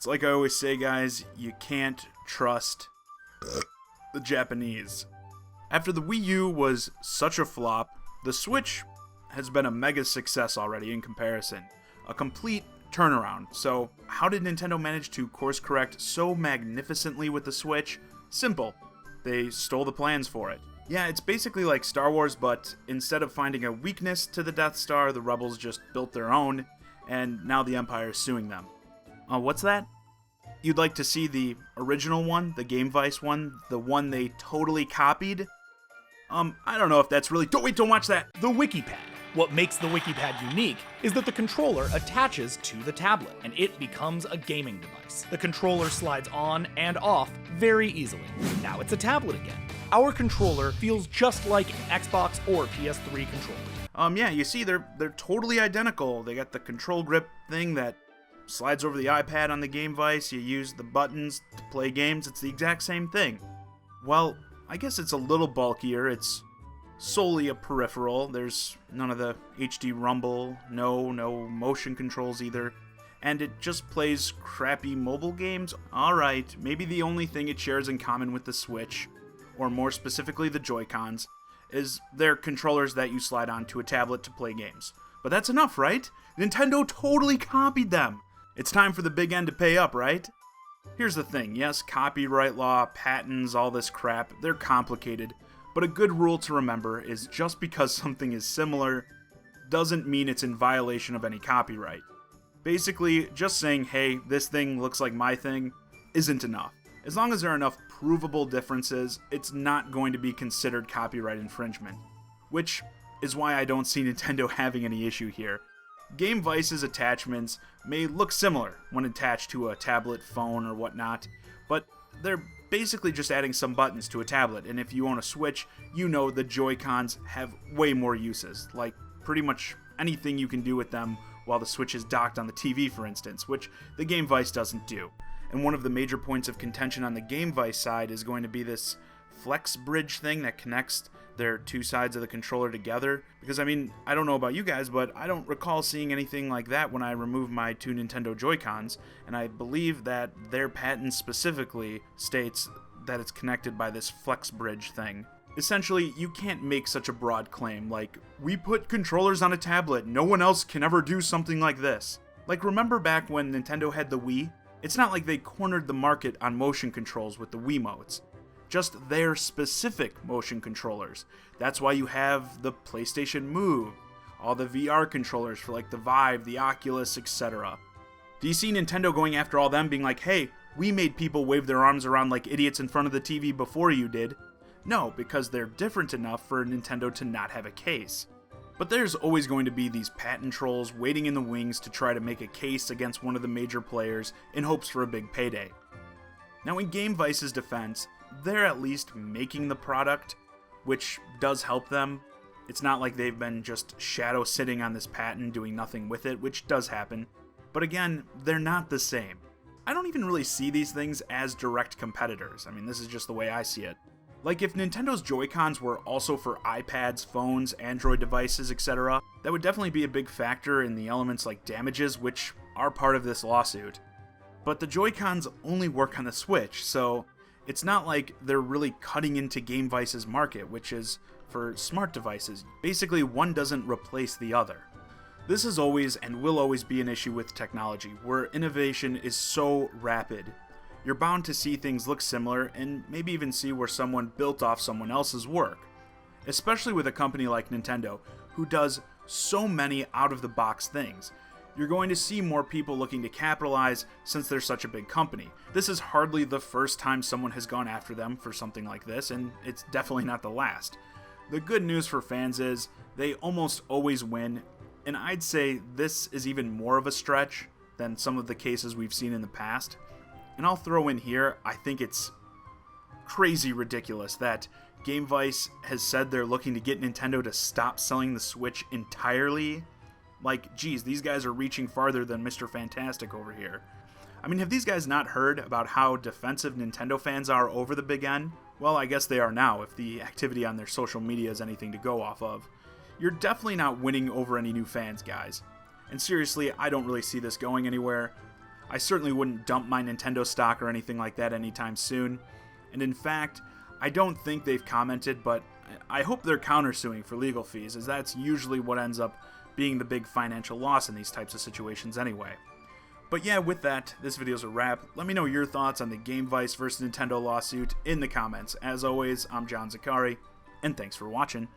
like I always say, guys, you can't trust the Japanese. After the Wii U was such a flop, the Switch has been a mega success already in comparison. A complete turnaround. So, how did Nintendo manage to course correct so magnificently with the Switch? Simple. They stole the plans for it. Yeah, it's basically like Star Wars, but instead of finding a weakness to the Death Star, the Rebels just built their own, and now the Empire is suing them. What's that? You'd like to see the original one, the Gamevice one, the one they totally copied? I don't know if that's really... Don't watch that! The Wikipad. What makes the Wikipad unique is that the controller attaches to the tablet, and it becomes a gaming device. The controller slides on and off very easily. Now it's a tablet again. Our controller feels just like an Xbox or PS3 controller. Yeah, you see, they're totally identical. They got the control grip thing that slides over the iPad on the Gamevice. You use the buttons to play games. It's the exact same thing. Well, I guess it's a little bulkier. It's solely a peripheral. There's none of the HD rumble, no motion controls either, and it just plays crappy mobile games. Alright, maybe the only thing it shares in common with the Switch, or more specifically the Joy-Cons, is they're controllers that you slide onto a tablet to play games. But that's enough, right? Nintendo totally copied them! It's time for the big N to pay up, right? Here's the thing, yes, copyright law, patents, all this crap, they're complicated. But a good rule to remember is just because something is similar doesn't mean it's in violation of any copyright. Basically, just saying, hey, this thing looks like my thing, isn't enough. As long as there are enough provable differences, it's not going to be considered copyright infringement. Which is why I don't see Nintendo having any issue here. Gamevice's attachments may look similar when attached to a tablet, phone, or whatnot, but they're basically just adding some buttons to a tablet, and if you own a Switch, you know the Joy-Cons have way more uses, like pretty much anything you can do with them while the Switch is docked on the TV, for instance, which the Gamevice doesn't do. And one of the major points of contention on the Gamevice side is going to be this flex bridge thing that connects their two sides of the controller together, because I mean, I don't know about you guys, but I don't recall seeing anything like that when I removed my two Nintendo Joy-Cons, and I believe that their patent specifically states that it's connected by this flex bridge thing. Essentially, you can't make such a broad claim like, we put controllers on a tablet, no one else can ever do something like this. Like, remember back when Nintendo had the Wii? It's not like they cornered the market on motion controls with the Wiimotes. Just their specific motion controllers. That's why you have the PlayStation Move, all the VR controllers for like the Vive, the Oculus, etc. Do you see Nintendo going after all them being like, hey, we made people wave their arms around like idiots in front of the TV before you did? No, because they're different enough for Nintendo to not have a case. But there's always going to be these patent trolls waiting in the wings to try to make a case against one of the major players in hopes for a big payday. Now in Gamevice's defense, they're at least making the product, which does help them. It's not like they've been just shadow sitting on this patent doing nothing with it, which does happen. But again, they're not the same. I don't even really see these things as direct competitors. I mean, this is just the way I see it. Like if Nintendo's Joy-Cons were also for iPads, phones, Android devices, etc., that would definitely be a big factor in the elements like damages, which are part of this lawsuit. But the Joy-Cons only work on the Switch, so it's not like they're really cutting into Gamevice's market, which is for smart devices. Basically, one doesn't replace the other. This is always and will always be an issue with technology, where innovation is so rapid. You're bound to see things look similar, and maybe even see where someone built off someone else's work. Especially with a company like Nintendo, who does so many out-of-the-box things. You're going to see more people looking to capitalize since they're such a big company. This is hardly the first time someone has gone after them for something like this, and it's definitely not the last. The good news for fans is they almost always win, and I'd say this is even more of a stretch than some of the cases we've seen in the past. And I'll throw in here, I think it's crazy ridiculous that Gamevice has said they're looking to get Nintendo to stop selling the Switch entirely. Like, geez, these guys are reaching farther than Mr. Fantastic over here. I mean, have these guys not heard about how defensive Nintendo fans are over the Big N? Well, I guess they are now, if the activity on their social media is anything to go off of. You're definitely not winning over any new fans, guys. And seriously, I don't really see this going anywhere. I certainly wouldn't dump my Nintendo stock or anything like that anytime soon. And in fact, I don't think they've commented, but I hope they're countersuing for legal fees, as that's usually what ends up being the big financial loss in these types of situations anyway. But yeah, with that, this video's a wrap. Let me know your thoughts on the Gamevice vs. Nintendo lawsuit in the comments. As always, I'm Zaccari, and thanks for watching.